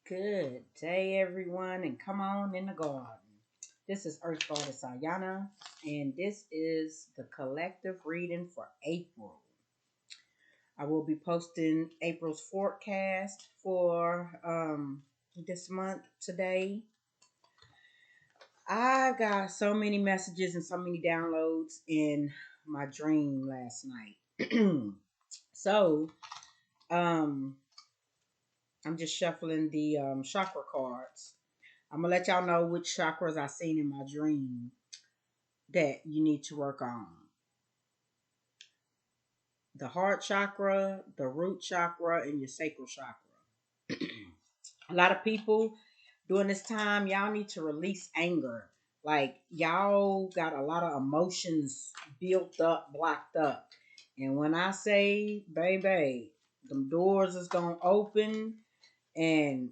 Good day, everyone, and come on in the garden. This is Earth Goddess Ayana, and this is the collective reading for April. I will be posting April's forecast for this month today. I got so many messages and so many downloads in my dream last night. so, um, I'm just shuffling the chakra cards. I'm gonna let y'all know which chakras I seen in my dream that you need to work on. The heart chakra, the root chakra, and your sacral chakra. A lot of people during this time, y'all need to release anger. Like y'all got a lot of emotions built up, blocked up. And when I say, baby, them doors is gonna open and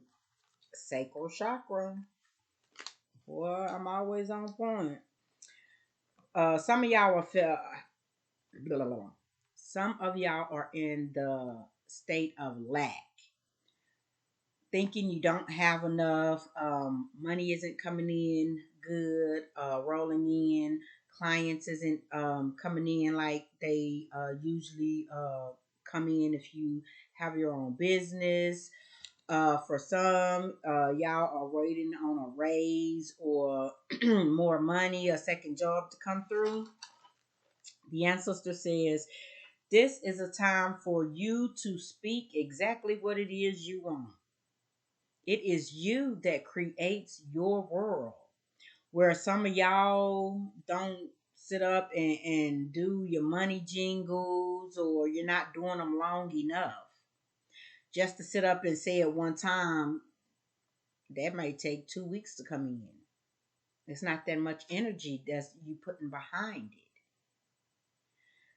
sacral chakra. Boy, I'm always on point. Some of y'all are feel blah, blah, blah. Some of y'all are in the state of lack, thinking you don't have enough. Money isn't coming in good, rolling in. Clients isn't coming in like they usually come in if you have your own business. For some, y'all are waiting on a raise or more money, a second job to come through. The ancestor says this is a time for you to speak exactly what it is you want. It is you that creates your world. Where some of y'all don't sit up and do your money jingles, or you're not doing them long enough. Just to sit up and say it one time, that may take 2 weeks to come in. It's not that much energy that's you putting behind it.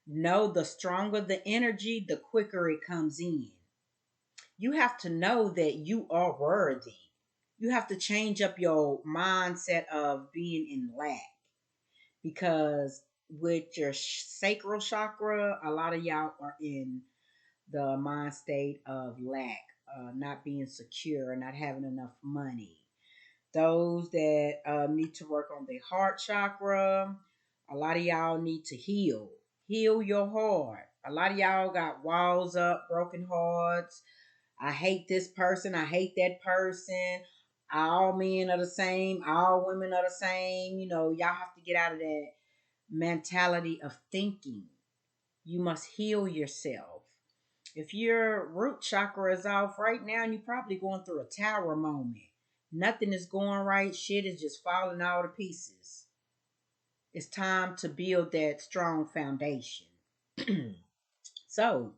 No, the stronger the energy, the quicker it comes in. You have to know that you are worthy. You have to change up your mindset of being in lack, because with your sacral chakra, a lot of y'all are in the mind state of lack, not being secure, not having enough money. Those that need to work on their heart chakra, a lot of y'all need to heal your heart. A lot of y'all got walls up, broken hearts. I hate this person. I hate that person. All men are the same. All women are the same. Y'all have to get out of that mentality of thinking. You must heal yourself. If your root chakra is off right now, and you're probably going through a tower moment. Nothing is going right. Shit is just falling all to pieces. It's time to build that strong foundation. So,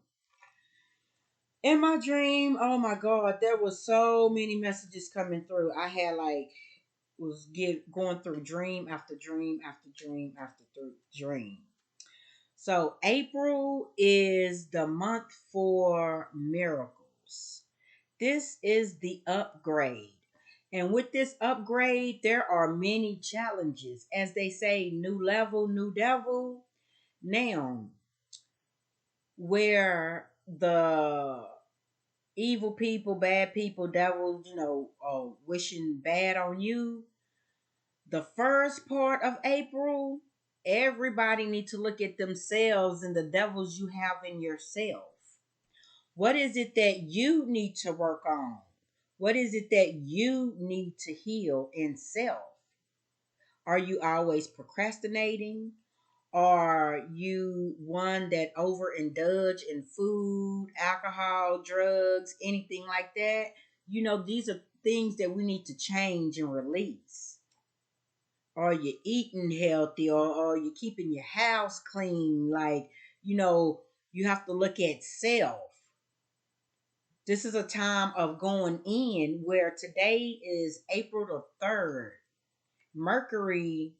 in my dream, oh my God, there was so many messages coming through. I had going through dream after dream after dream after dream. So April is the month for miracles. This is the upgrade. And with this upgrade, there are many challenges. As they say, new level, new devil. Now, where the evil people, bad people, devils, wishing bad on you. The first part of April, everybody need to look at themselves and the devils you have in yourself. What is it that you need to work on? What is it that you need to heal in self? Are you always procrastinating? Are you one that overindulge in food, alcohol, drugs, anything like that? These are things that we need to change and release. Are you eating healthy, or are you keeping your house clean? You have to look at self. This is a time of going in, where today is April the 3rd. Mercury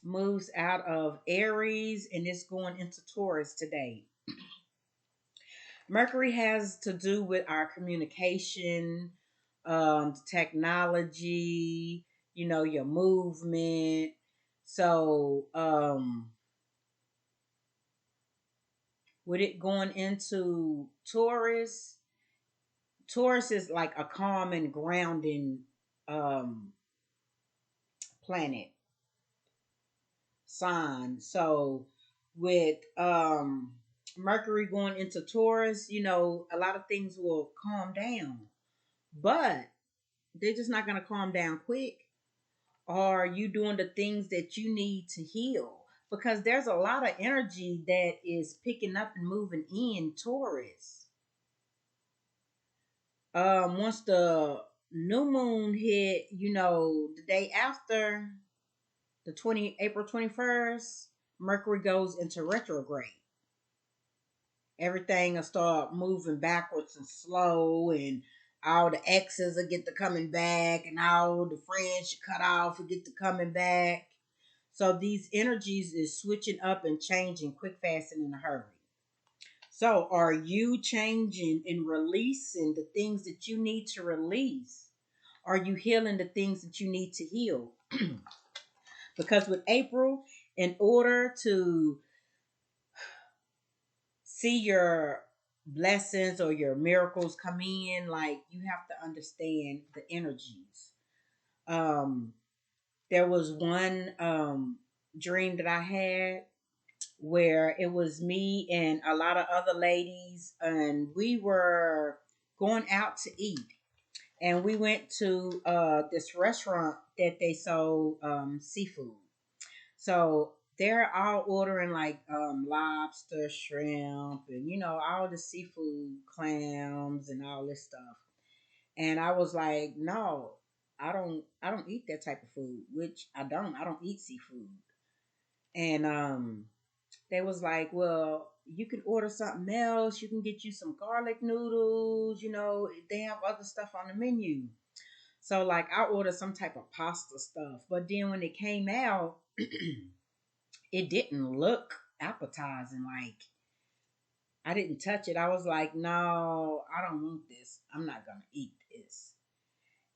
moves out of Aries and it's going into Taurus today. Mercury has to do with our communication, technology, your movement. So, with it going into Taurus, Taurus is like a calm and grounding um planet sign. So with Mercury going into Taurus, a lot of things will calm down. But they're just not gonna calm down quick. Are you doing the things that you need to heal? Because there's a lot of energy that is picking up and moving in Taurus. Once the new moon hit, the day after the 20 April 21st, Mercury goes into retrograde. Everything will start moving backwards and slow, and all the exes will get to coming back, and all the friends you cut off will get to coming back. So these energies is switching up and changing quick, fast, and in a hurry. So are you changing and releasing the things that you need to release? Are you healing the things that you need to heal? Because with April, in order to see your blessings or your miracles come in, like you have to understand the energies. Um, there was one dream that I had where it was me and a lot of other ladies, and we were going out to eat. And we went to this restaurant that they sold seafood. So they're all ordering like lobster, shrimp, and all the seafood, clams, and all this stuff. And I was like, no, I don't eat that type of food, which I don't eat seafood. And they was like, well, you can order something else. You can get you some garlic noodles. They have other stuff on the menu. So like I ordered some type of pasta stuff, but then when it came out, it didn't look appetizing. Like I didn't touch it. I was like, no, I don't want this. I'm not gonna eat this.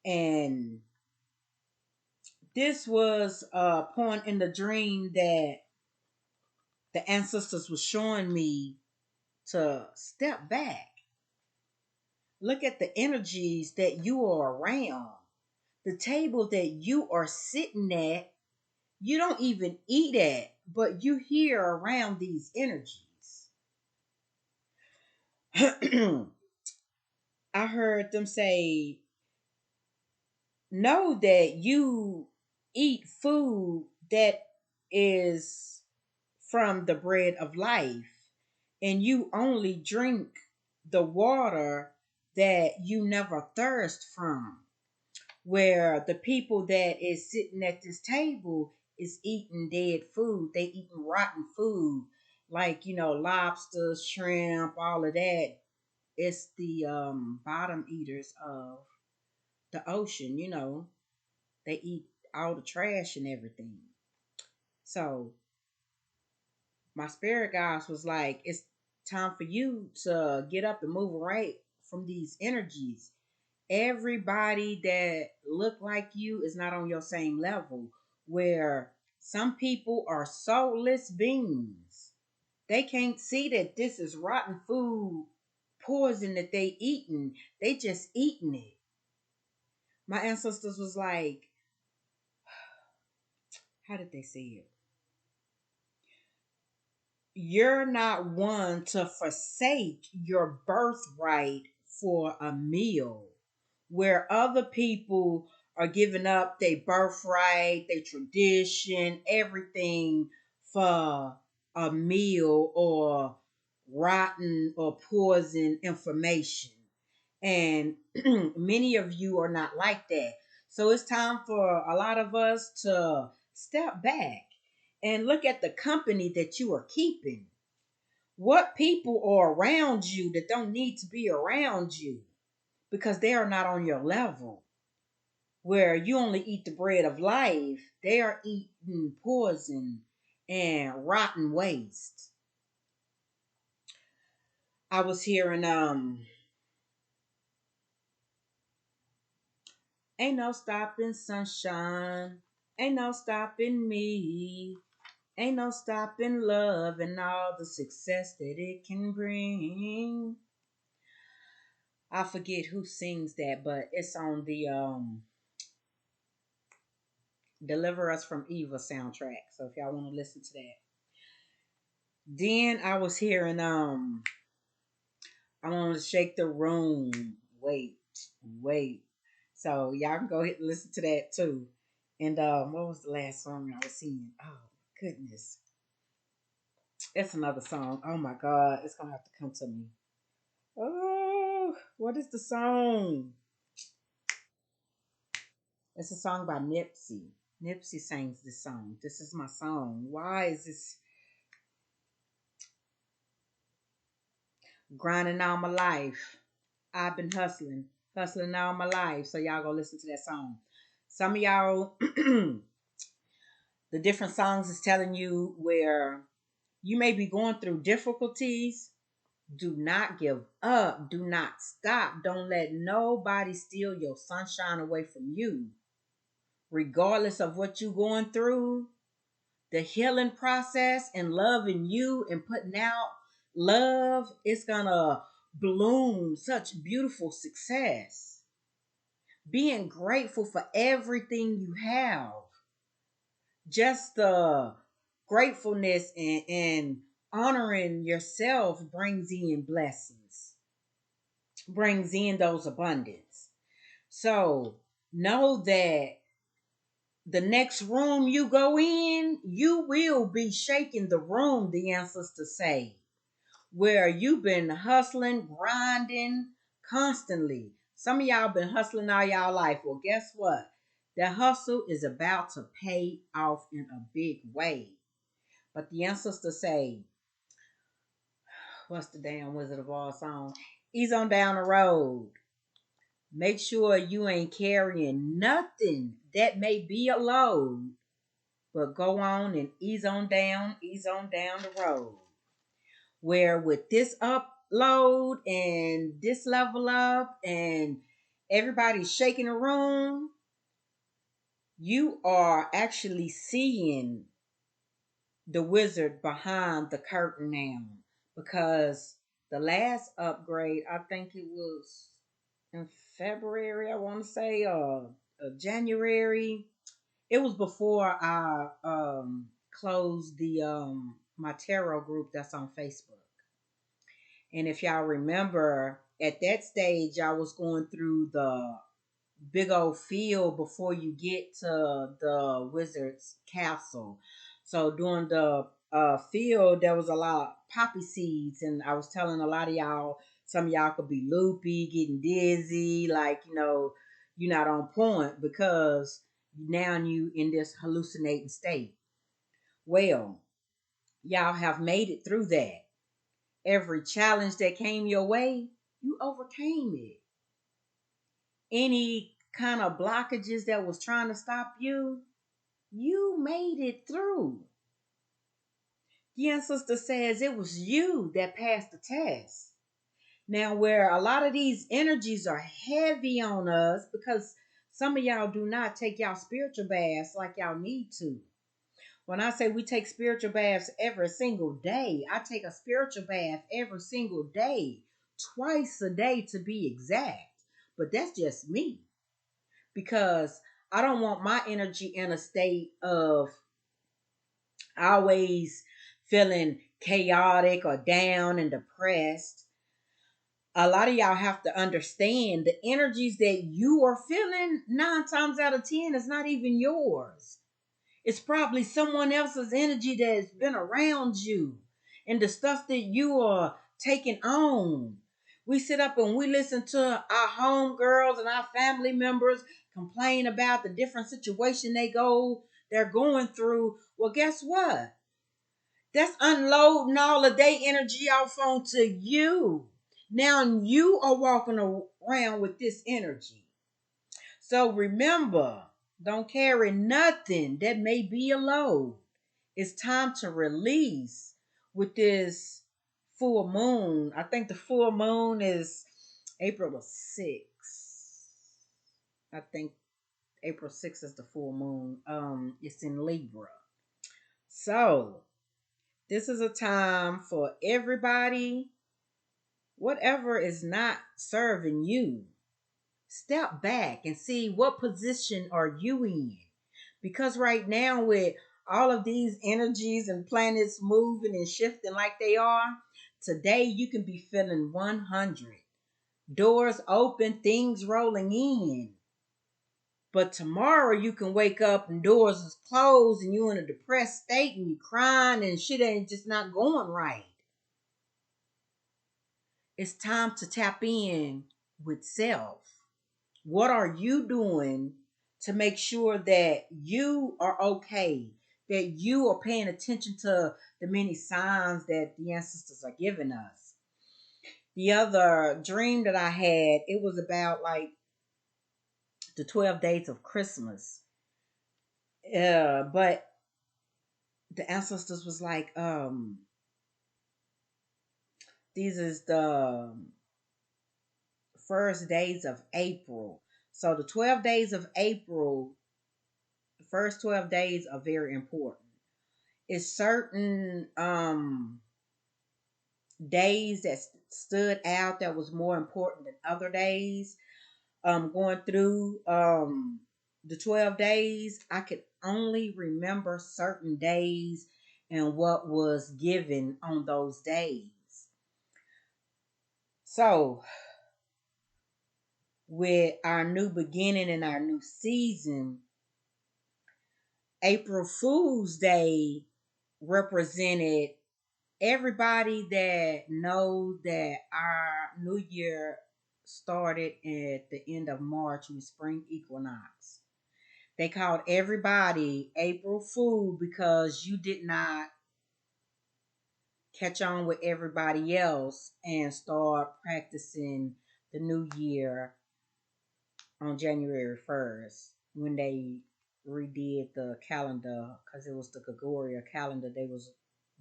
And this was a point in the dream that the ancestors was showing me to step back. Look at the energies that you are around. The table that you are sitting at, you don't even eat at, but you here around these energies. I heard them say, know that you eat food that is from the bread of life, and you only drink the water that you never thirst from. Where the people that is sitting at this table is eating dead food, they eating rotten food, like lobster, shrimp, all of that. It's the bottom eaters of the ocean. They eat all the trash and everything. So my spirit guides was like, it's time for you to get up and move away from these energies. Everybody that look like you is not on your same level. Where some people are soulless beings, they can't see that this is rotten food, poison that they eating. They just eating it. My ancestors was like, how did they say it? You're not one to forsake your birthright for a meal, where other people are giving up their birthright, their tradition, everything for a meal or rotten or poison information. And many of you are not like that. So it's time for a lot of us to step back and look at the company that you are keeping. What people are around you that don't need to be around you because they are not on your level? Where you only eat the bread of life, they are eating poison and rotten waste. I was hearing ain't no stopping sunshine, ain't no stopping me, ain't no stopping love and all the success that it can bring. I forget who sings that, but it's on the Deliver Us from Evil soundtrack. So if y'all want to listen to that. Then I was hearing I want to shake the room. Wait, wait. So y'all can go ahead and listen to that too. And what was the last song I was singing? Oh goodness. It's another song. Oh my god, it's gonna have to come to me. Oh, what is the song? It's a song by Nipsey. Nipsey sings this song. This is my song. Why is this grinding all my life? I've been hustling all my life. So y'all go listen to that song. Some of y'all, the different songs is telling you where you may be going through difficulties. Do not give up. Do not stop. Don't let nobody steal your sunshine away from you. Regardless of what you're going through, the healing process and loving you and putting out love, it's gonna bloom such beautiful success. Being grateful for everything you have. Just the gratefulness and honoring yourself brings in blessings, brings in those abundance. So know that the next room you go in, you will be shaking the room, the ancestors say, where you've been hustling, grinding constantly. Some of y'all been hustling all y'all life. Well, guess what? That hustle is about to pay off in a big way. But the ancestors say, what's the damn Wizard of Oz song? Ease on down the road. Make sure you ain't carrying nothing that may be a load, but go on and ease on down the road. Where with this upload and this level up and everybody's shaking the room, you are actually seeing the wizard behind the curtain now. Because the last upgrade, I think it was in February, I want to say, January. It was before I closed the my tarot group that's on Facebook. And if y'all remember, at that stage, I was going through the big old field before you get to the wizard's castle. So during the field, there was a lot of poppy seeds, and I was telling a lot of y'all, some of y'all could be loopy, getting dizzy, like you're not on point because now you in this hallucinating state. Well, y'all have made it through that. Every challenge that came your way, you overcame it. Any kind of blockages that was trying to stop you, you made it through. The ancestor says it was you that passed the test. Now, where a lot of these energies are heavy on us because some of y'all do not take y'all spiritual baths like y'all need to. When I say we take spiritual baths every single day, I take a spiritual bath every single day, twice a day to be exact. But that's just me because I don't want my energy in a state of always feeling chaotic or down and depressed. A lot of y'all have to understand the energies that you are feeling 9 times out of 10 is not even yours. It's probably someone else's energy that's been around you and the stuff that you are taking on. We sit up and we listen to our homegirls and our family members complain about the different situation they're going through. Well, guess what? That's unloading all of their energy off onto you. Now you are walking around with this energy. So remember, don't carry nothing that may be a load. It's time to release with this full moon. I think the full moon is April the 6th. I think April 6th is the full moon. It's in Libra. So this is a time for everybody Whatever is not serving you, step back and see what position are you in. Because right now, with all of these energies and planets moving and shifting like they are, today you can be feeling 100. Doors open, things rolling in. But tomorrow you can wake up and doors is closed and you in a depressed state and you crying and shit ain't just not going right. It's time to tap in with self. What are you doing to make sure that you are okay? That you are paying attention to the many signs that the ancestors are giving us. The other dream that I had, it was about like the 12 days of Christmas. But the ancestors was like, these is the first days of April. So the 12 days of April, the first 12 days are very important. It's certain days that stood out that was more important than other days. Going through the 12 days, I could only remember certain days and what was given on those days. So, with our new beginning and our new season, April Fool's Day represented everybody that knows that our new year started at the end of March with spring equinox. They called everybody April Fool because you did not catch on with everybody else and start practicing the new year on January 1st when they redid the calendar because it was the Gregorian calendar they was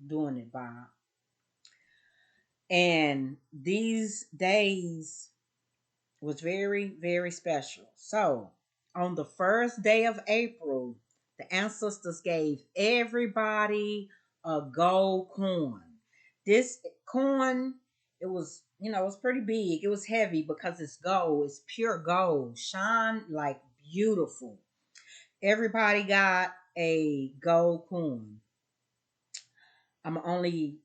doing it by. And these days was very, very special. So, on the first day of April, the ancestors gave everybody a gold coin. This coin, it was, it was pretty big. It was heavy because it's gold. It's pure gold. Shine like beautiful. Everybody got a gold coin. I'm only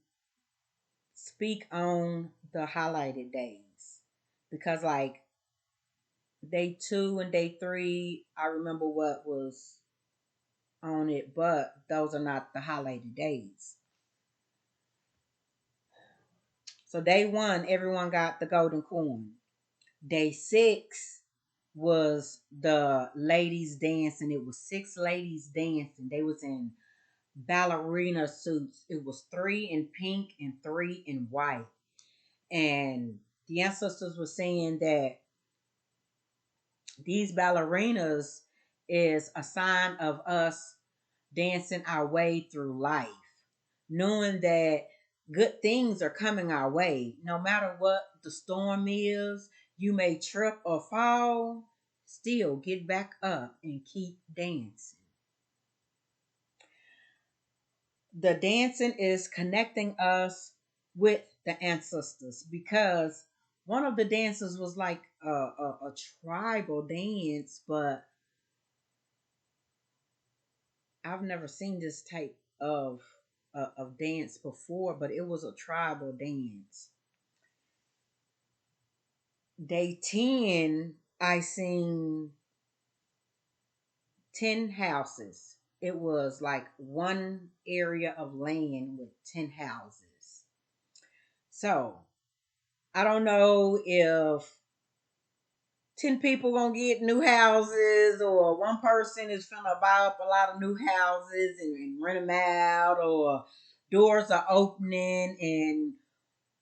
speak on the highlighted days because like day two and day three, I remember what was on it, but those are not the highlighted days. So day one, everyone got the golden coin. Day six was the ladies dancing. It was six ladies dancing. They was in ballerina suits. It was three in pink and three in white. And the ancestors were saying that these ballerinas is a sign of us dancing our way through life, knowing that good things are coming our way. No matter what the storm is, you may trip or fall, still get back up and keep dancing. The dancing is connecting us with the ancestors because one of the dances was like a tribal dance, but I've never seen this type of dance before, but it was a tribal dance. Day 10, I seen 10 houses. It was like one area of land with 10 houses. So, I don't know if 10 people gonna get new houses or one person is gonna buy up a lot of new houses and rent them out, or doors are opening and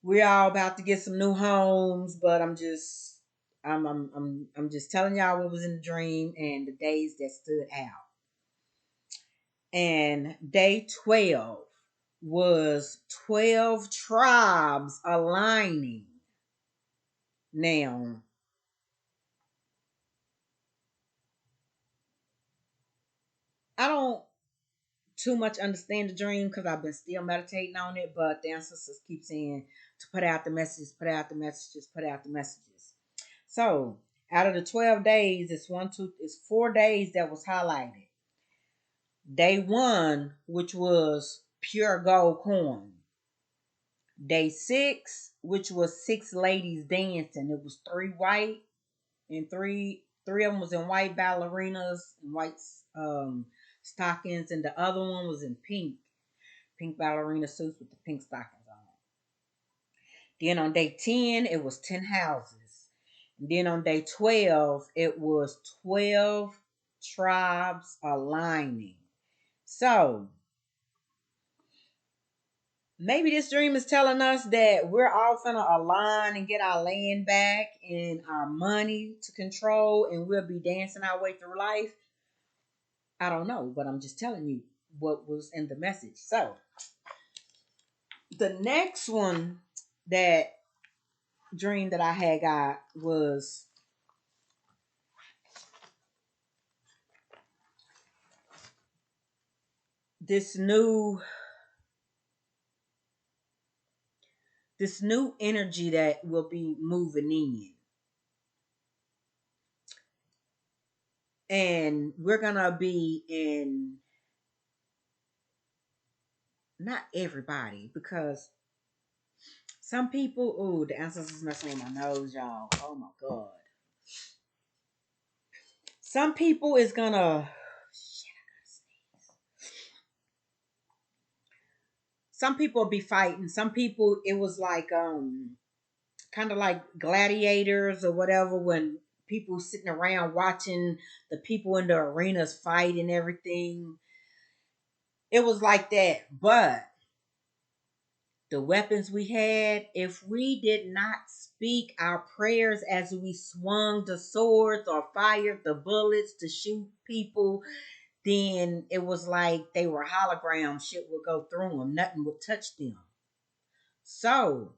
we're all about to get some new homes. But I'm just telling y'all what was in the dream and the days that stood out. And day 12 was 12 tribes aligning. Now, I don't too much understand the dream because I've been still meditating on it, but the ancestors keep saying to put out the messages, put out the messages, put out the messages. So out of the 12 days, it's 4 days that was highlighted. Day one, which was pure gold coin. Day six, which was six ladies dancing. It was three white and three of them was in white ballerinas and white stockings, and the other one was in pink ballerina suits with the pink stockings on. Then on day 10, it was 10 houses. And then on day 12, it was 12 tribes aligning. So maybe this dream is telling us that we're all gonna align and get our land back and our money to control, and we'll be dancing our way through life. I don't know, but I'm just telling you what was in the message. So the next one, that dream that I had got, was this new energy that will be moving in, and we're gonna be in, not everybody, because some people, oh, the ancestors messing with my nose, y'all. Oh my god. Some people is gonna, shit, I gotta sneeze. Some people will be fighting. Some people, it was like kind of like gladiators or whatever, when people sitting around watching the people in the arenas fight and everything. It was like that. But the weapons we had, if we did not speak our prayers as we swung the swords or fired the bullets to shoot people, then it was like they were holograms. Shit would go through them. Nothing would touch them. So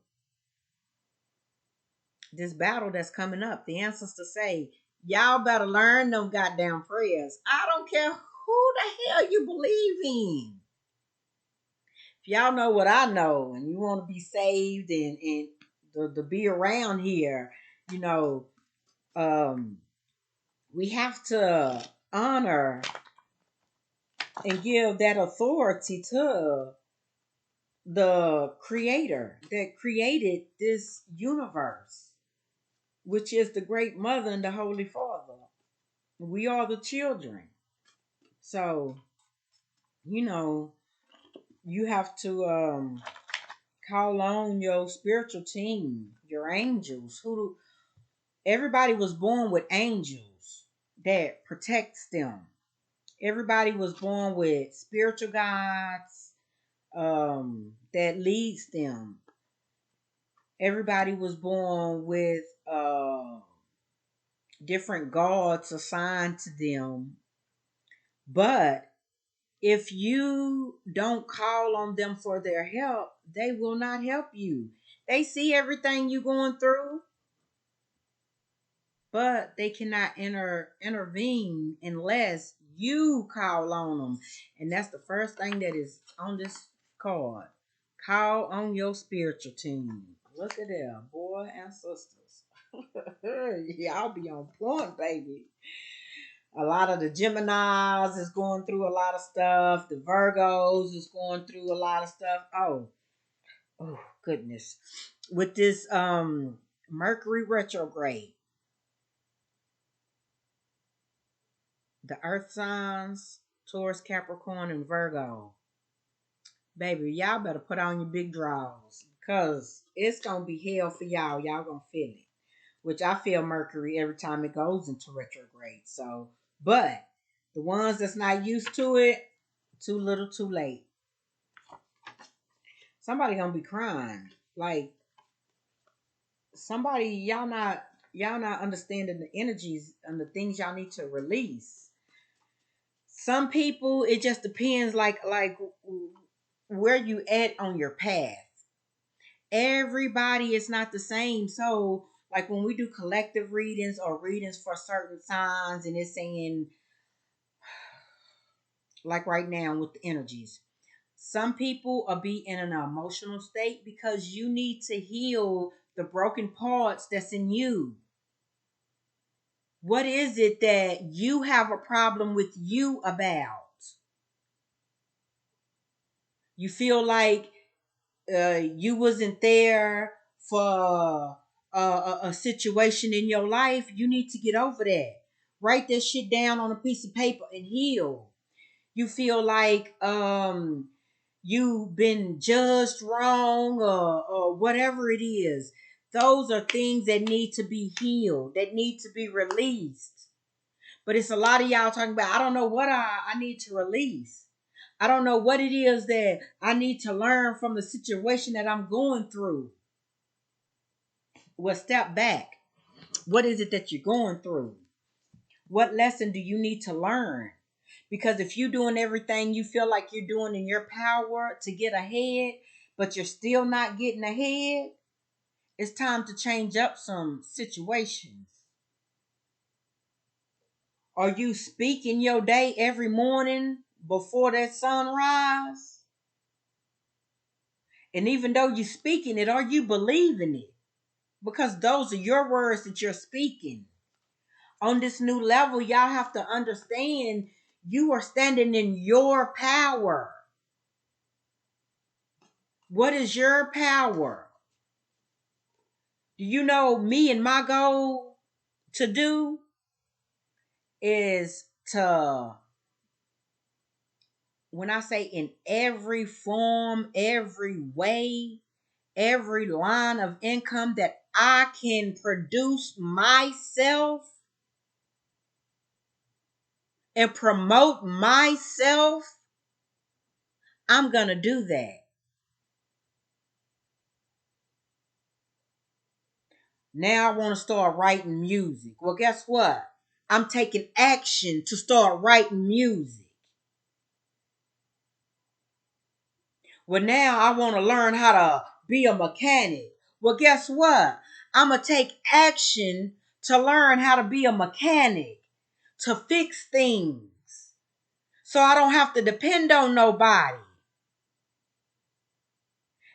this battle that's coming up, the ancestors say, y'all better learn them goddamn prayers. I don't care who the hell you believe in. If y'all know what I know and you want to be saved and to be around here, you know, um, we have to honor and give that authority to the creator that created this universe, which is the great mother and the holy father. We are the children. So, you know, you have to call on your spiritual team, your angels. Who Everybody was born with angels that protects them. Everybody was born with spiritual guides that leads them. Everybody was born with different gods assigned to them. But if you don't call on them for their help, they will not help you. They see everything you're going through, but they cannot intervene unless you call on them. And that's the first thing that is on this card. Call on your spiritual team. Look at them, boy and sisters. Y'all be on point, baby. A lot of the Geminis is going through a lot of stuff. The Virgos is going through a lot of stuff. Oh goodness. With this Mercury retrograde, the earth signs, Taurus, Capricorn, and Virgo. Baby, y'all better put on your big drawers, because it's gonna be hell for y'all. Y'all gonna feel it. Which I feel Mercury every time it goes into retrograde. So, but the ones that's not used to it, too little, too late. Somebody gonna be crying. Like somebody, y'all not understanding the energies and the things y'all need to release. Some people, it just depends, like where you at on your path. Everybody is not the same. So like when we do collective readings or readings for certain signs, and it's saying like right now with the energies. Some people are be in an emotional state because you need to heal the broken parts that's in you. What is it that you have a problem with you about? You feel like you wasn't there for a situation in your life. You need to get over that. Write that shit down on a piece of paper and heal. You feel like you've been judged wrong, or whatever it is. Those are things that need to be healed, that need to be released. But it's a lot of y'all talking about, I don't know what I need to release. I don't know what it is that I need to learn from the situation that I'm going through. Well, step back. What is it that you're going through? What lesson do you need to learn? Because if you're doing everything you feel like you're doing in your power to get ahead, but you're still not getting ahead, it's time to change up some situations. Are you speaking your day every morning before that sunrise? And even though you're speaking it, are you believing it? Because those are your words that you're speaking. On this new level, y'all have to understand you are standing in your power. What is your power? Do you know me and my goal to do is to, when I say in every form, every way, every line of income that I can produce myself and promote myself, I'm going to do that. Now I want to start writing music. Well, guess what? I'm taking action to start writing music. Well, now I want to learn how to be a mechanic. Well, guess what? I'm going to take action to learn how to be a mechanic, to fix things, so I don't have to depend on nobody.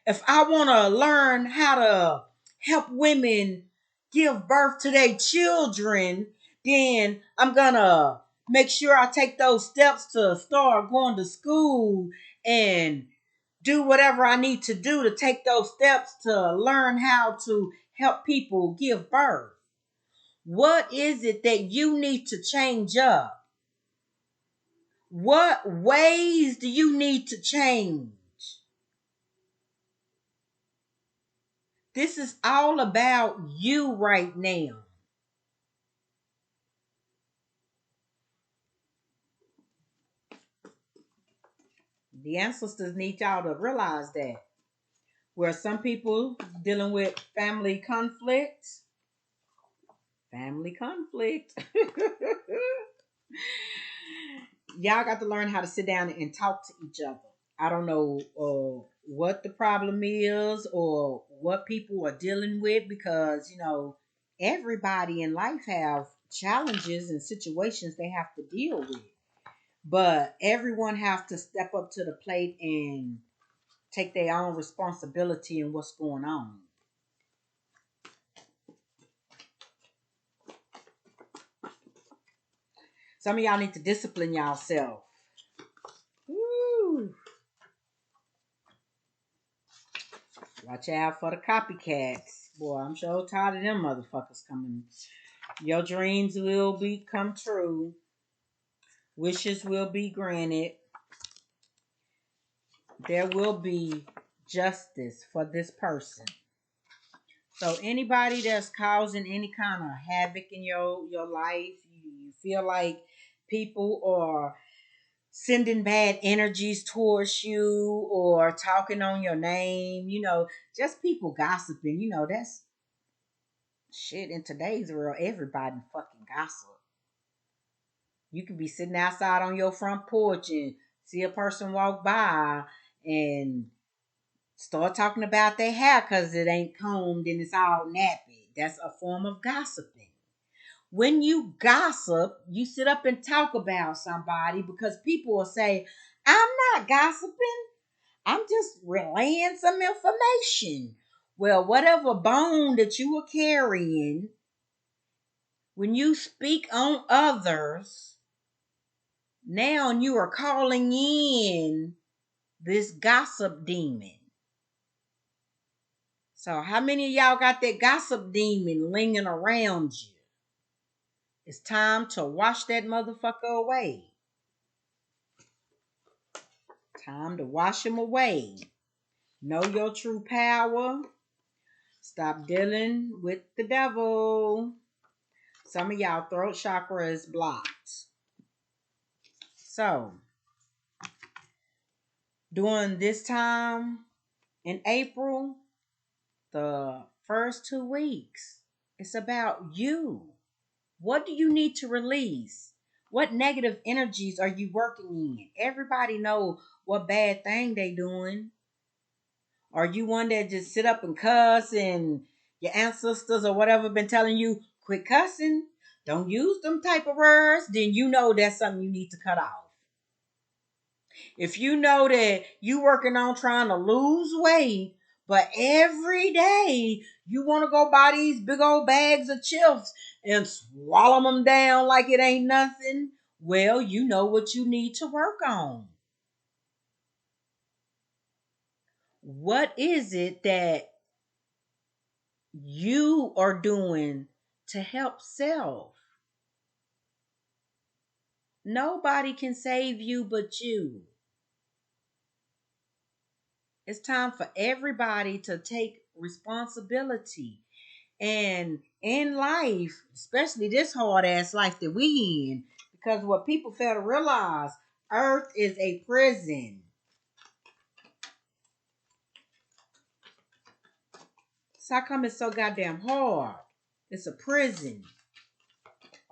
If I want to learn how to help women give birth to their children, then I'm going to make sure I take those steps to start going to school and do whatever I need to do to take those steps to learn how to help people give birth. What is it that you need to change up? What ways do you need to change? This is all about you right now. The ancestors need y'all to realize that. Where some people dealing with family conflict. Y'all got to learn how to sit down and talk to each other. I don't know what the problem is or what people are dealing with, because everybody in life have challenges and situations they have to deal with. But everyone have to step up to the plate and take their own responsibility in what's going on. Some of y'all need to discipline yourself. Woo. Watch out for the copycats. Boy, I'm sure tired of them motherfuckers coming. Your dreams will become true. Wishes will be granted. There will be justice for this person. So anybody that's causing any kind of havoc in your life, you feel like people are sending bad energies towards you or talking on your name, just people gossiping, that's shit in today's world. Everybody fucking gossip. You can be sitting outside on your front porch and see a person walk by and start talking about their hair because it ain't combed and it's all nappy. That's a form of gossiping. When you gossip, you sit up and talk about somebody because people will say, I'm not gossiping. I'm just relaying some information. Well, whatever bone that you are carrying, when you speak on others, now you are calling in this gossip demon. So, how many of y'all got that gossip demon lingering around you? It's time to wash that motherfucker away. Time to wash him away. Know your true power. Stop dealing with the devil. Some of y'all throat chakra is blocked. So, during this time in April, the first 2 weeks, it's about you. What do you need to release? What negative energies are you working in? Everybody know what bad thing they doing. Are you one that just sit up and cuss and your ancestors or whatever been telling you, quit cussing, don't use them type of words, then you know that's something you need to cut off. If you know that you working on trying to lose weight, but every day you want to go buy these big old bags of chips and swallow them down like it ain't nothing, well, you know what you need to work on. What is it that you are doing to help self? Nobody can save you but you. It's time for everybody to take responsibility. And in life, especially this hard ass life that we in, because what people fail to realize, Earth is a prison. So how come it's so goddamn hard? It's a prison.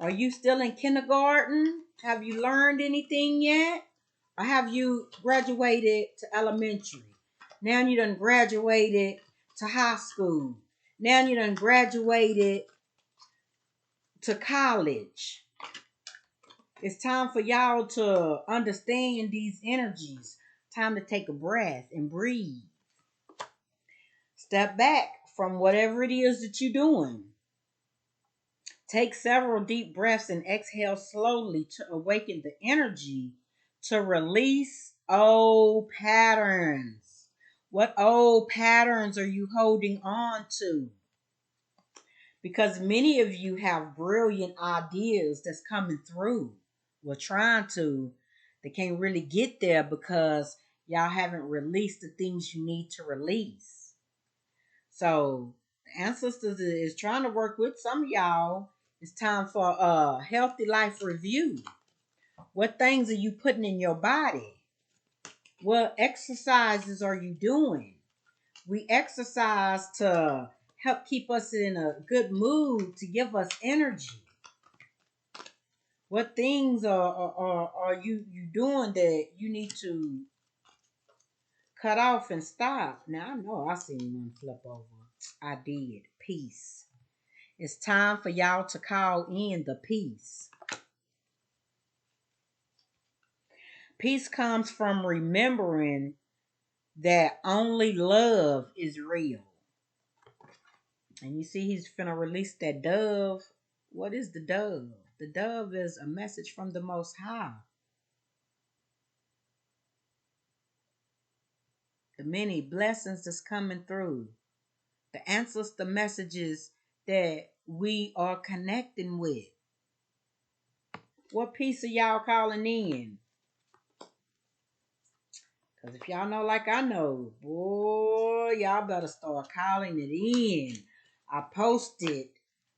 Are you still in kindergarten? Have you learned anything yet? Or have you graduated to elementary? Now you done graduated to high school. Now you done graduated to college. It's time for y'all to understand these energies. Time to take a breath and breathe. Step back from whatever it is that you're doing. Take several deep breaths and exhale slowly to awaken the energy to release old patterns. What old patterns are you holding on to? Because many of you have brilliant ideas that's coming through. We're trying to. They can't really get there because y'all haven't released the things you need to release. So the ancestors is trying to work with some of y'all. It's time for a healthy life review. What things are you putting in your body? What exercises are you doing? We exercise to help keep us in a good mood, to give us energy. What things are you doing that you need to cut off and stop? Now I know I seen one flip over. I did. Peace. It's time for y'all to call in the peace. Peace comes from remembering that only love is real. And you see he's finna release that dove. What is the dove? The dove is a message from the Most High. The many blessings that's coming through. The answers, the messages that we are connecting with. What piece are y'all calling in? Because if y'all know like I know, boy, y'all better start calling it in. I posted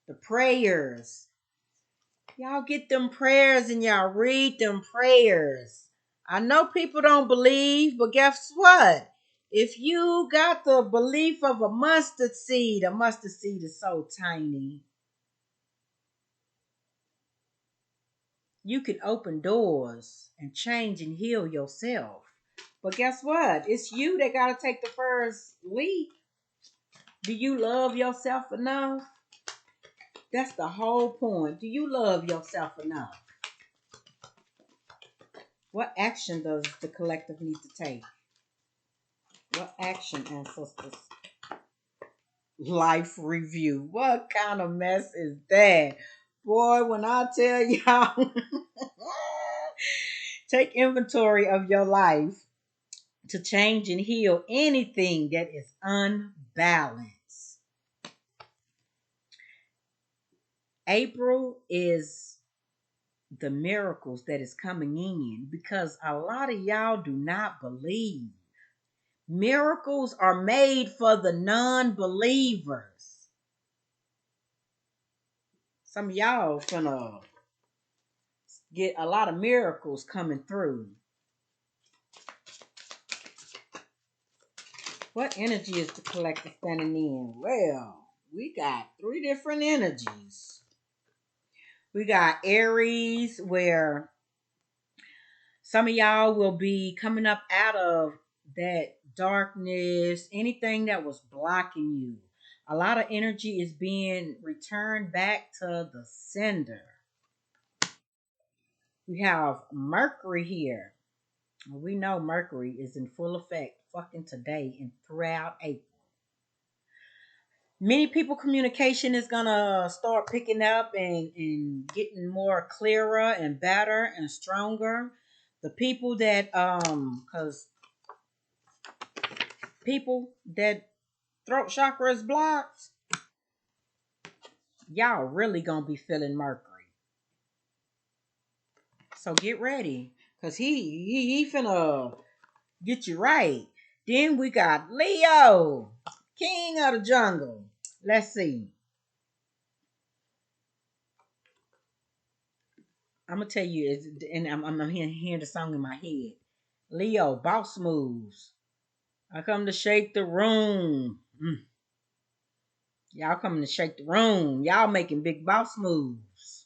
the prayers. Y'all get them prayers and y'all read them prayers. I know people don't believe, but guess what? If you got the belief of a mustard seed is so tiny. You can open doors and change and heal yourself. But guess what? It's you that got to take the first leap. Do you love yourself enough? That's the whole point. Do you love yourself enough? What action does the collective need to take? What action, ancestors? Life review. What kind of mess is that? Boy, when I tell y'all, take inventory of your life to change and heal anything that is unbalanced. April is the miracles that is coming in because a lot of y'all do not believe. Miracles are made for the non-believers. Some of y'all finna get a lot of miracles coming through. What energy is the collective standing in? Well, we got three different energies. We got Aries, where some of y'all will be coming up out of that darkness, anything that was blocking you. A lot of energy is being returned back to the sender. We have Mercury here. We know Mercury is in full effect fucking today and throughout April. Many people communication is gonna start picking up and getting more clearer and better and stronger. The people that cause people that throat chakra is blocked, y'all really gonna be feeling Mercury. So get ready. Cause he finna get you right. Then we got Leo, King of the Jungle. Let's see. I'm gonna tell you, and I'm hearing the song in my head. Leo, boss moves. I come to shake the room. Y'all coming to shake the room. Y'all making big boss moves.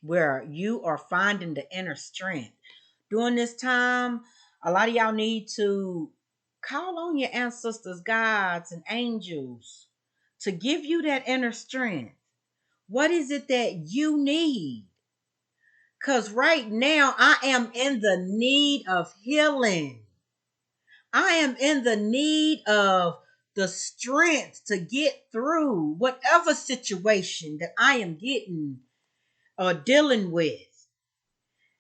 Where you are finding the inner strength. During this time, a lot of y'all need to call on your ancestors, gods, and angels to give you that inner strength. What is it that you need? Because right now, I am in the need of healing. I am in the need of the strength to get through whatever situation that I am getting or dealing with.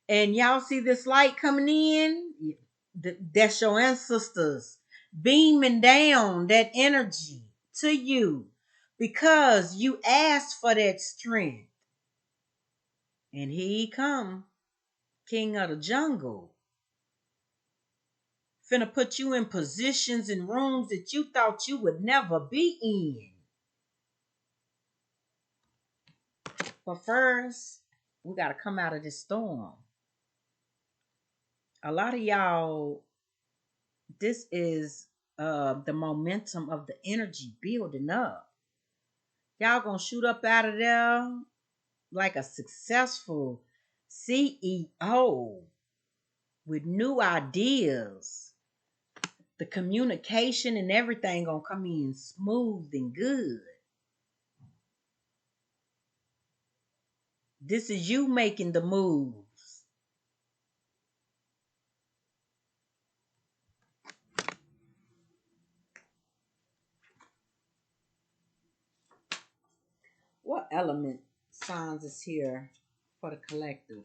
And y'all see this light coming in? That's your ancestors beaming down that energy to you because you asked for that strength. And here he come, King of the Jungle. Finna put you in positions and rooms that you thought you would never be in. But first, we got to come out of this storm. A lot of y'all, this is the momentum of the energy building up. Y'all gonna shoot up out of there like a successful CEO with new ideas. The communication and everything gonna come in smooth and good. This is you making the moves. What element signs is here for the collective?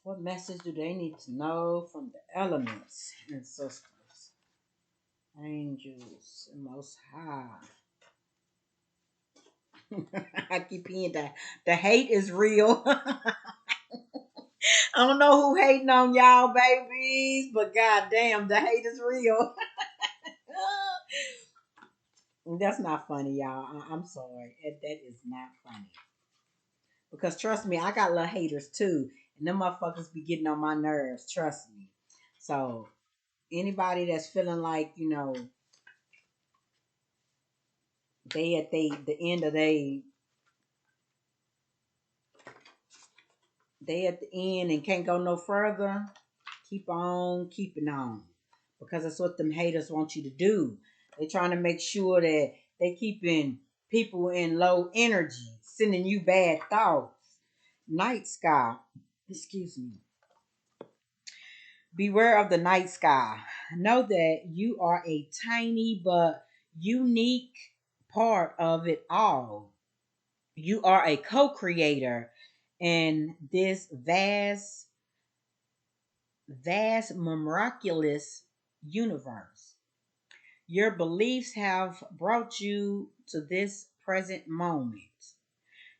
What message do they need to know from the elements and systems? Angels and Most High. I keep hearing that the hate is real. I don't know who hating on y'all babies, but goddamn, the hate is real. That's not funny, y'all. I'm sorry. That is not funny. Because trust me, I got little haters too. And them motherfuckers be getting on my nerves. Trust me. So anybody that's feeling like, they at the end of they at the end and can't go no further, Keep on keeping on. Because that's what them haters want you to do. They trying to make sure that they keeping people in low energy, sending you bad thoughts. Night sky. Excuse me. Beware of the night sky. Know that you are a tiny but unique part of it all. You are a co-creator in this vast miraculous universe. Your beliefs have brought you to this present moment.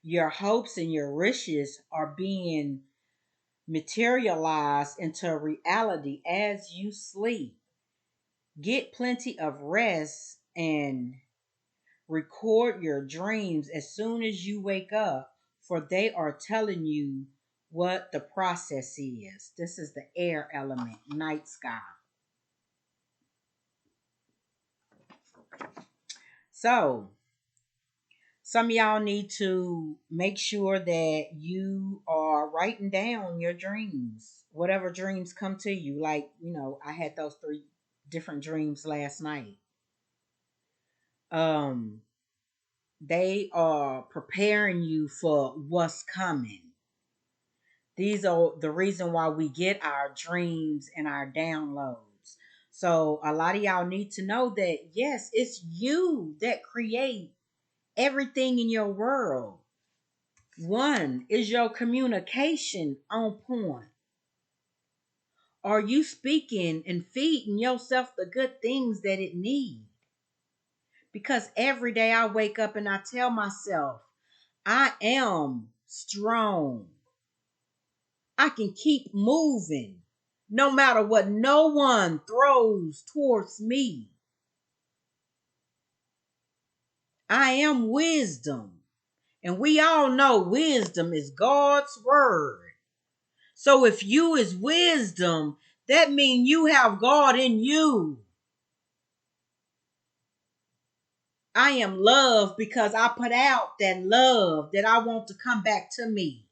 Your hopes and your wishes are being materialized into reality as you sleep. Get plenty of rest and record your dreams as soon as you wake up, for they are telling you what the process is. This is the air element, night sky. So, some of y'all need to make sure that you are writing down your dreams, whatever dreams come to you. Like, I had those three different dreams last night. Um, they are preparing you for what's coming. These are the reason why we get our dreams and our downloads. So a lot of y'all need to know that yes, it's you that create everything in your world. One, is your communication on point? Are you speaking and feeding yourself the good things that it needs? Because every day I wake up and I tell myself, I am strong. I can keep moving no matter what no one throws towards me. I am wisdom. And we all know wisdom is God's word. So if you is wisdom, that means you have God in you. I am love because I put out that love that I want to come back to me.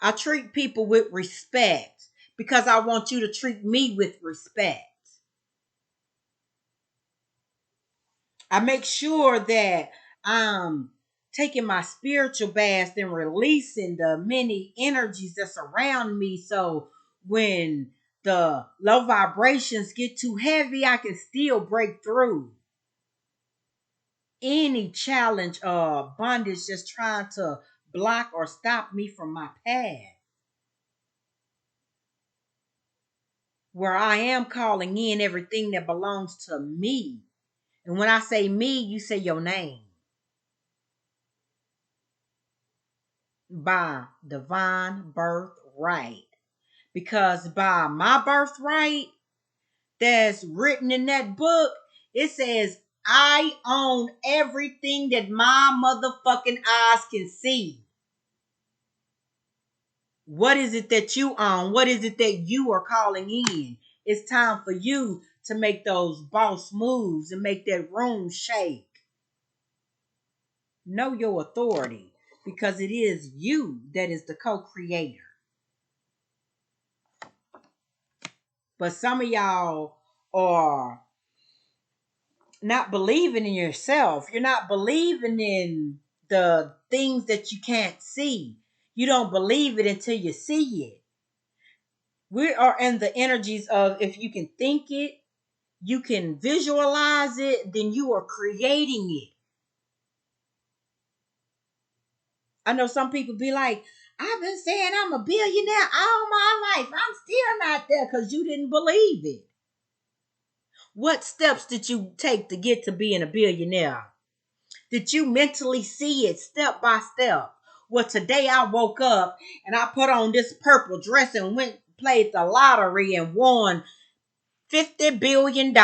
I treat people with respect because I want you to treat me with respect. I make sure that I'm taking my spiritual bath and releasing the many energies that surround me. So when the low vibrations get too heavy, I can still break through any challenge or bondage just trying to block or stop me from my path. Where I am calling in everything that belongs to me. And when I say me, you say your name. By divine birthright. Because by my birthright, that's written in that book, it says, I own everything that my motherfucking eyes can see. What is it that you own? What is it that you are calling in? It's time for you to make those boss moves and make that room shake. Know your authority because it is you that is the co-creator. But some of y'all are not believing in yourself. You're not believing in the things that you can't see. You don't believe it until you see it. We are in the energies of if you can think it, you can visualize it, then you are creating it. I know some people be like, I've been saying I'm a billionaire all my life. I'm still not there because you didn't believe it. What steps did you take to get to being a billionaire? Did you mentally see it step by step? Well, today I woke up and I put on this purple dress and went played the lottery and won $50 billion.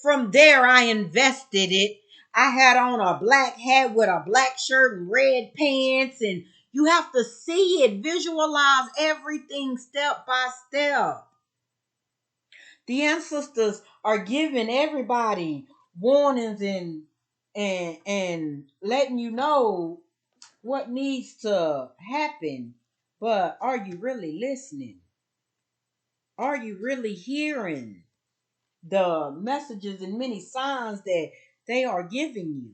From there, I invested it. I had on a black hat with a black shirt and red pants, and you have to see it, visualize everything step by step. The ancestors are giving everybody warnings and letting you know what needs to happen. But are you really listening? Are you really hearing the messages and many signs that they are giving you?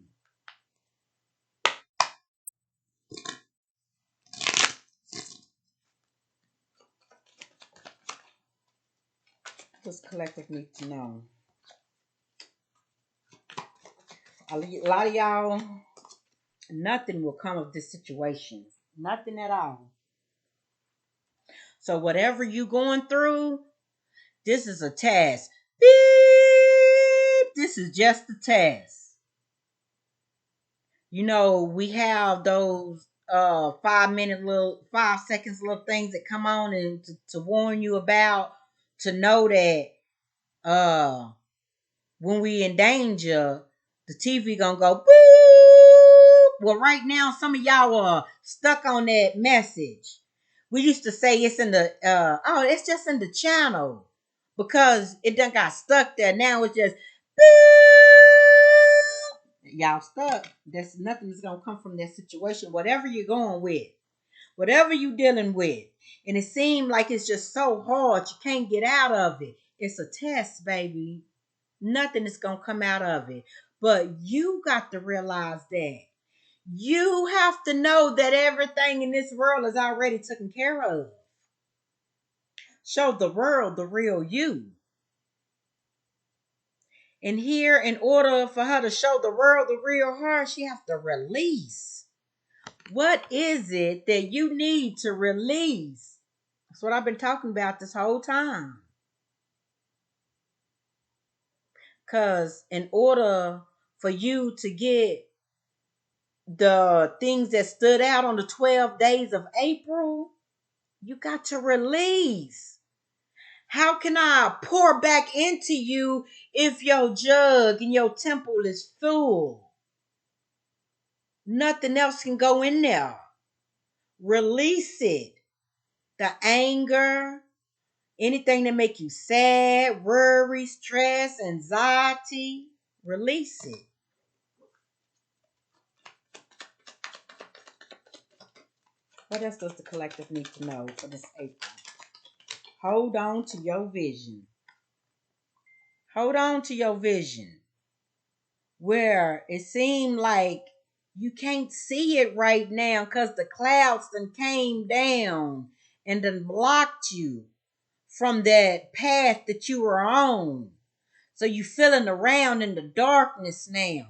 This collective need to know. A lot of y'all, nothing will come of this situation. Nothing at all. So whatever you going through, this is a test. Beep. This is just a test. You know, we have those 5 minute little 5 seconds little things that come on and to warn you about, to know that uh when we in danger, the TV gonna go boop. Well, right now, some of y'all are stuck on that message. We used to say it's in the it's just in the channel because it done got stuck there. Now it's just boop. Y'all stuck. There's nothing that's gonna come from that situation. Whatever you're going with, whatever you're dealing with, and it seemed like it's just so hard you can't get out of it. It's a test, baby. Nothing is going to come out of it. But you got to realize that. You have to know that everything in this world is already taken care of. Show the world the real you. And here, in order for her to show the world the real her, she has to release. What is it that you need to release? That's what I've been talking about this whole time. Because in order for you to get the things that stood out on the 12 days of April, you got to release. How can I pour back into you if your jug and your temple is full? Nothing else can go in there. Release it. The anger, anything that make you sad, worry, stress, anxiety, release it. What else does the collective need to know for this April? Hold on to your vision. Hold on to your vision. Where it seemed like you can't see it right now because the clouds done came down and done blocked you from that path that you were on. So you feeling around in the darkness now.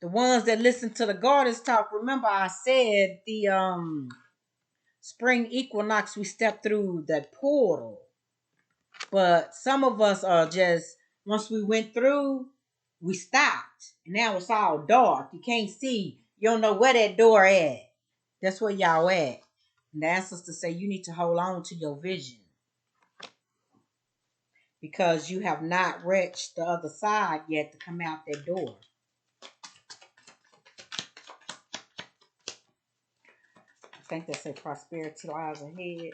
The ones that listen to the goddess talk, remember I said the spring equinox, we stepped through that portal. But some of us are just, once we went through, we stopped. And now it's all dark. You can't see. You don't know where that door at. That's where y'all at. And the ancestors say you need to hold on to your vision. Because you have not reached the other side yet to come out that door. I think they say prosperity lies ahead.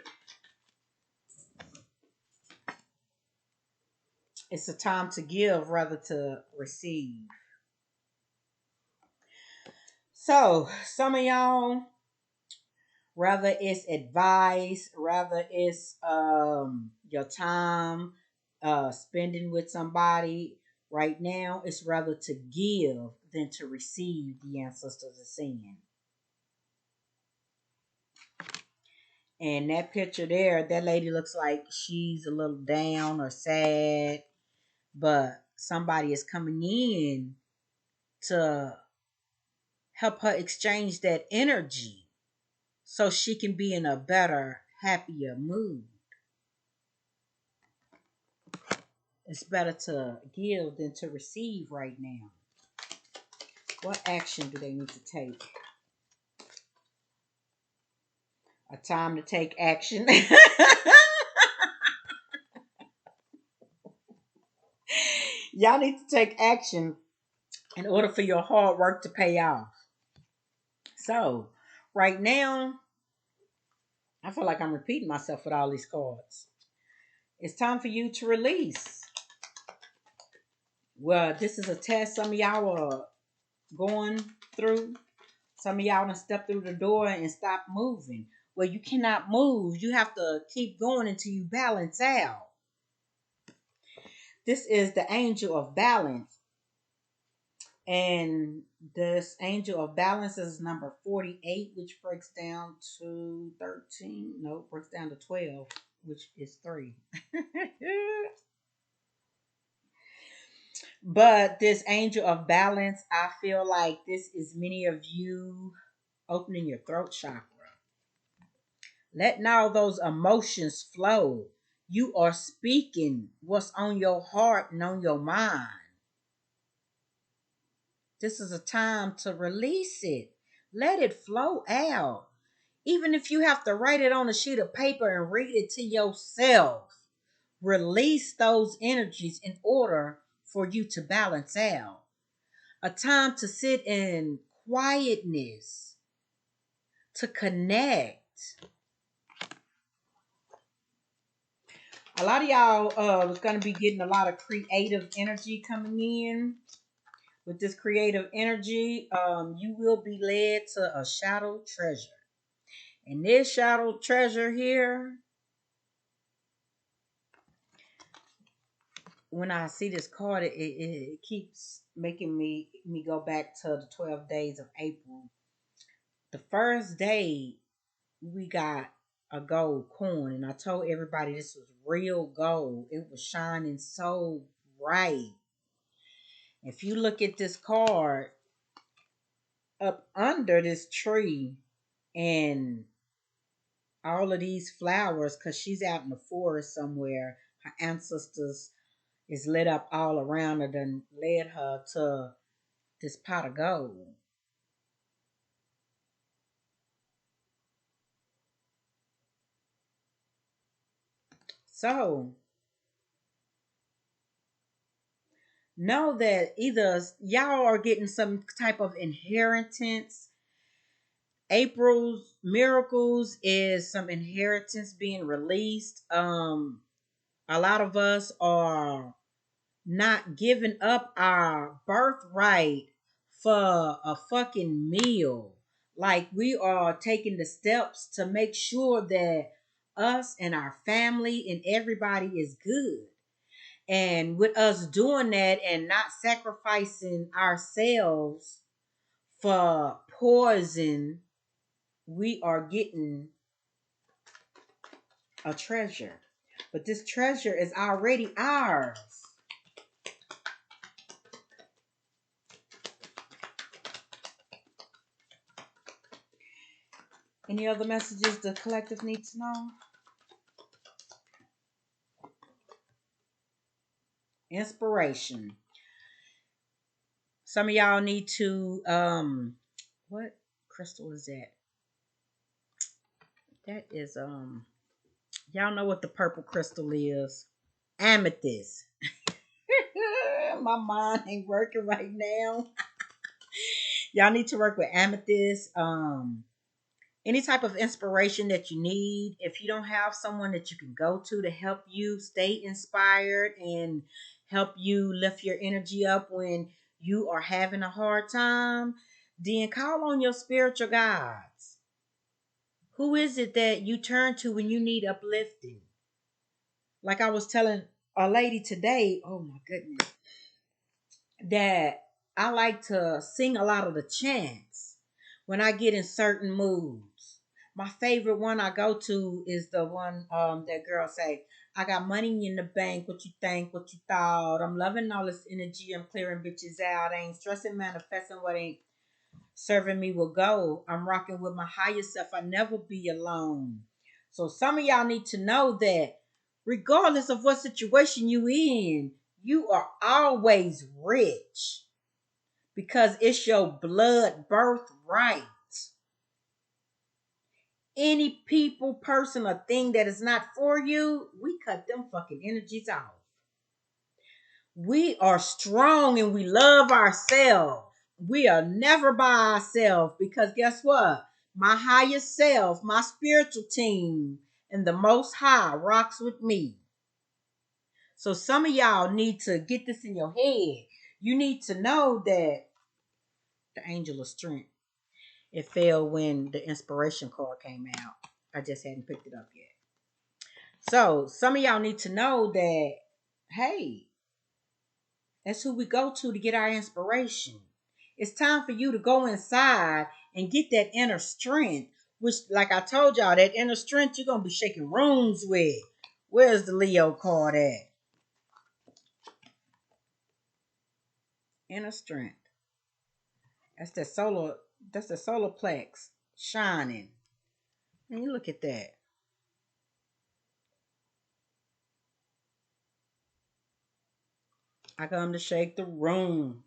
It's a time to give rather to receive. So, some of y'all, rather it's advice, rather it's your time spending with somebody right now, it's rather to give than to receive, the ancestors are saying. And that picture there, that lady looks like she's a little down or sad, but somebody is coming in to help her exchange that energy so she can be in a better, happier mood. It's better to give than to receive right now. What action do they need to take? A time to take action. Y'all need to take action in order for your hard work to pay off. So, right now, I feel like I'm repeating myself with all these cards. It's time for you to release. Well, this is a test some of y'all are going through. Some of y'all done stepped through the door and stopped moving. where you cannot move. You have to keep going until you balance out. This is the angel of balance. And this angel of balance is number 48, which breaks down to 13. No, breaks down to 12, which is 3. But this angel of balance, I feel like this is many of you opening your throat chakra, letting all those emotions flow. You are speaking what's on your heart and on your mind. This is a time to release it. Let it flow out. Even if you have to write it on a sheet of paper and read it to yourself, release those energies in order for you to balance out. A time to sit in quietness, to connect. A lot of y'all is going to be getting a lot of creative energy coming in. With this creative energy, you will be led to a shadow treasure. And this shadow treasure here, when I see this card, it keeps making me go back to the 12 days of April. The first day we got a gold coin, and I told everybody this was real gold. It was shining so bright. If you look at this card up under this tree and all of these flowers, because she's out in the forest somewhere, her ancestors is lit up all around her and led her to this pot of gold. So know that either y'all are getting some type of inheritance. April's miracles is some inheritance being released. A lot of us are not giving up our birthright for a fucking meal. Like, we are taking the steps to make sure that us and our family and everybody is good. And with us doing that and not sacrificing ourselves for poison, we are getting a treasure. But this treasure is already ours. Any other messages the collective needs to know? Inspiration. Some of y'all need to what crystal is that? That is y'all know what the purple crystal is. Amethyst. My mind ain't working right now. Y'all need to work with amethyst. Any type of inspiration that you need. If you don't have someone that you can go to help you stay inspired and help you lift your energy up when you are having a hard time, then call on your spiritual guides. Who is it that you turn to when you need uplifting? Like I was telling a lady today, oh my goodness, that I like to sing a lot of the chants when I get in certain moods. My favorite one I go to is the one that girl say, I got money in the bank, what you think, what you thought. I'm loving all this energy, I'm clearing bitches out. I ain't stressing, manifesting what ain't serving me will go. I'm rocking with my higher self. I never be alone. So some of y'all need to know that regardless of what situation you in, you are always rich because it's your blood birthright. Any people, person, or thing that is not for you, we cut them fucking energies off. We are strong and we love ourselves. We are never by ourselves because guess what? My higher self, my spiritual team, and the Most High rocks with me. So some of y'all need to get this in your head. You need to know that the angel of strength. It fell when the inspiration card came out. I just hadn't picked it up yet. So some of y'all need to know that, hey, that's who we go to get our inspiration. It's time for you to go inside and get that inner strength, which, like I told y'all, that inner strength you're going to be shaking rooms with. Where's the Leo card at? Inner strength. That's the solar plex shining. And you look at that. I come to shake the room.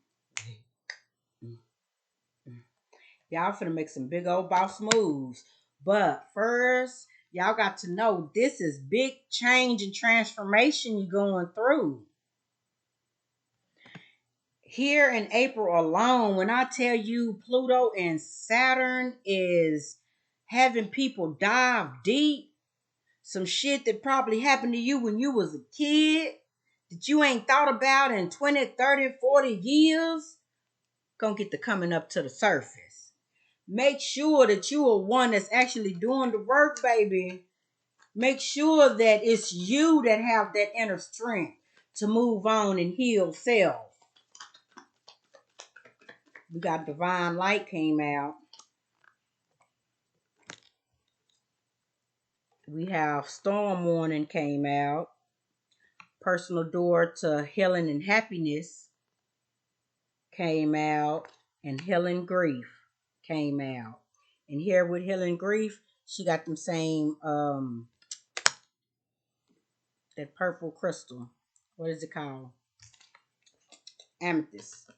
Y'all finna make some big old boss moves. But first, y'all got to know this is big change and transformation you're going through. Here in April alone, when I tell you Pluto and Saturn is having people dive deep, some shit that probably happened to you when you was a kid that you ain't thought about in 20, 30, 40 years, gonna get to coming up to the surface. Make sure that you are one that's actually doing the work, baby. Make sure that it's you that have that inner strength to move on and heal self. We got Divine Light came out. We have Storm Warning came out. Personal Door to Healing and Happiness came out. And Healing Grief came out. And here with Healing Grief, she got them same that purple crystal. What is it called? Amethyst.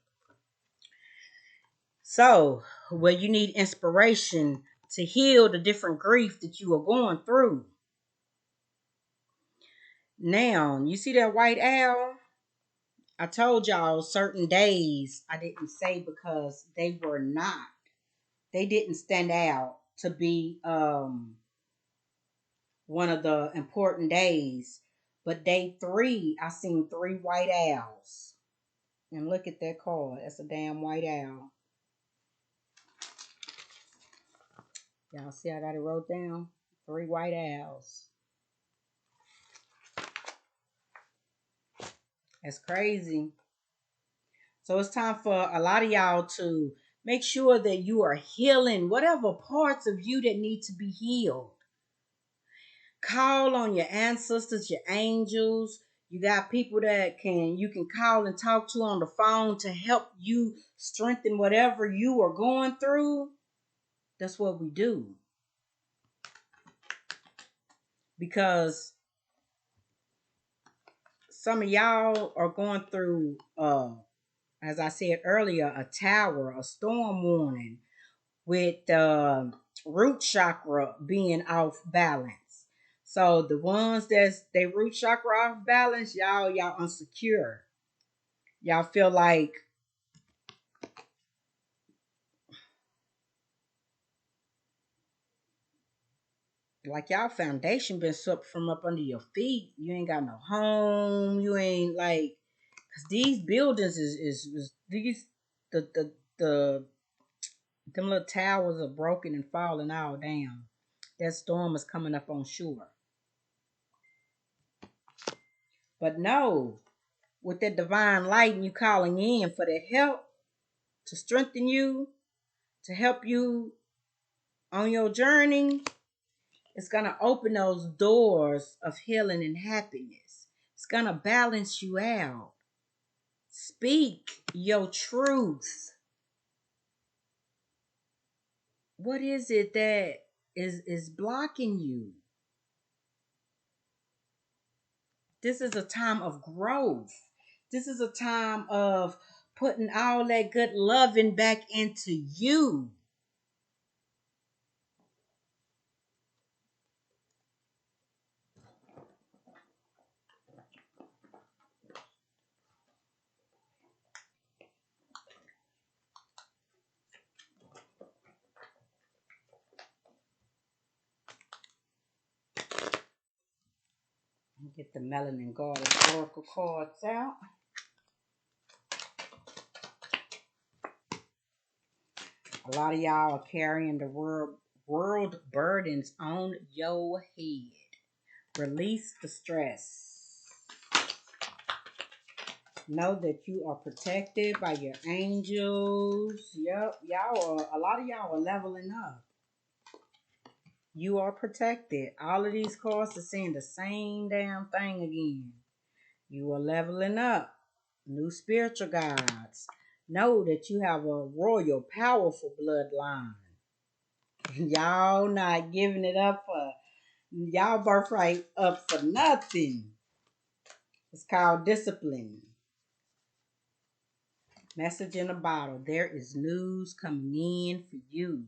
So, where you need inspiration to heal the different grief that you are going through. Now, you see that white owl? I told y'all certain days I didn't say because they didn't stand out to be one of the important days. But day 3, I seen 3 white owls. And look at that card. That's a damn white owl. Y'all see I got it wrote down? 3 white owls. That's crazy. So it's time for a lot of y'all to make sure that you are healing whatever parts of you that need to be healed. Call on your ancestors, your angels. You got people that you can call and talk to on the phone to help you strengthen whatever you are going through. That's what we do. Because some of y'all are going through, as I said earlier, a tower, a storm warning with the root chakra being off balance. So the ones that's they root chakra off balance, y'all insecure. Y'all feel like y'all foundation been swept from up under your feet. You ain't got no home. You ain't like, cause these buildings is these the them little towers are broken and falling all down. That storm is coming up on shore. But no, with that divine light and you calling in for that help to strengthen you, to help you on your journey, it's going to open those doors of healing and happiness. It's going to balance you out. Speak your truth. What is it that is blocking you? This is a time of growth. This is a time of putting all that good loving back into you. Get the Melanin Goddess Oracle cards out. A lot of y'all are carrying the world burdens on your head. Release the stress. Know that you are protected by your angels. Yep, a lot of y'all are leveling up. You are protected. All of these cards are saying the same damn thing again. You are leveling up. New spiritual guides. Know that you have a royal, powerful bloodline. Y'all not giving it up for y'all birthright up for nothing. It's called discipline. Message in a bottle. There is news coming in for you.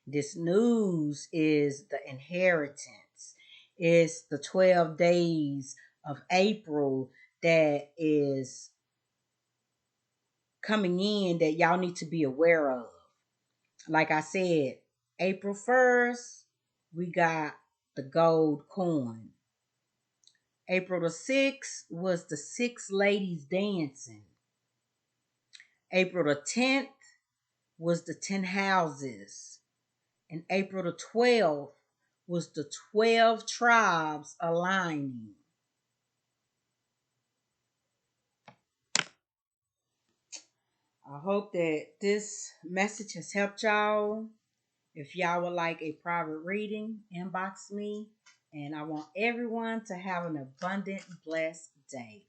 This news is the inheritance. It's the 12 days of April that is coming in that y'all need to be aware of. Like I said, April 1st, we got the gold coin. April the 6th was the six ladies dancing. April the 10th was the 10 houses. And April the 12th was the 12 tribes aligning. I hope that this message has helped y'all. If y'all would like a private reading, inbox me. And I want everyone to have an abundant, blessed day.